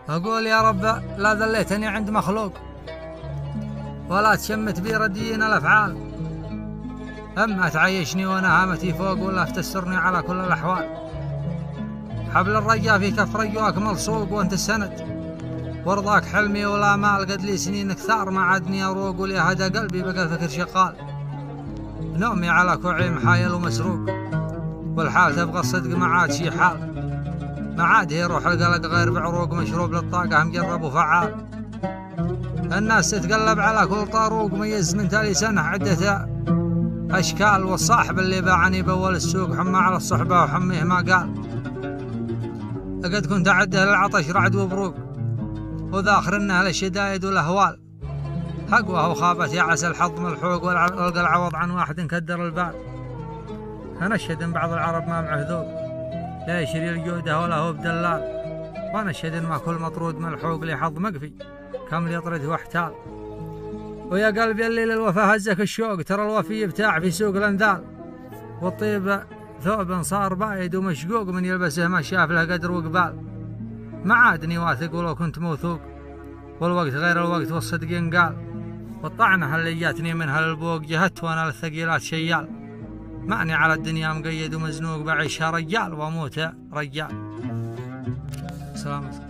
أقول يا رب لا ذليتني عند مخلوق، ولا تشمت بي رديين الأفعال، أما تعيشني وأنا هامتي فوق، ولا تسترني على كل الأحوال. حبل الرجا في كف رجواك ملصوق، وأنت السند وارضاك حلمي ولا مال. قد لي سنين كثار ما عدني أروق، ولي هدى قلبي بقى الفكر شقال. نومي على كوعي محايل ومسروق، والحال تبغى الصدق ما عاد شي حال. ما عاد يروح القلق غير بعروق، مشروب للطاقة مجرب وفعال. الناس تتقلب على كل طاروق، ميز من تالي سنة عدة أشكال. والصاحب اللي باعني بأول السوق، حمى على الصحبة وحميه ما قال. لقد كنت أعده للعطش رعد وبروق، وذاخر إنها للشدايد والأهوال. هقوه وخابت يا عسى الحظ ملحوق، والقى العوض عن واحد كدر البال. أنشهد إن بعض العرب ما معه ذوق، لا يشري الجودة ولا هو بدلال. وأنشهد إن ما كل مطرود ملحوق لحظ مقفي، كم يطرده واحتال. ويا قلبي اللي للوفا هزك الشوق، ترى الوفي يبتاع في سوق الأنذال. والطيب ثوب صار بايد ومشقوق، من يلبسه ما شاف له قدر وقبال. ما عادني واثق ولو كنت موثوق، والوقت غير الوقت والصدق ينقال. والطعنة اللي جاتني منها للبوق، جهدت وانا للثقيلات شيال. ماني على الدنيا مقيد ومزنوق، بعيشها رجال واموت رجال. سلامتك.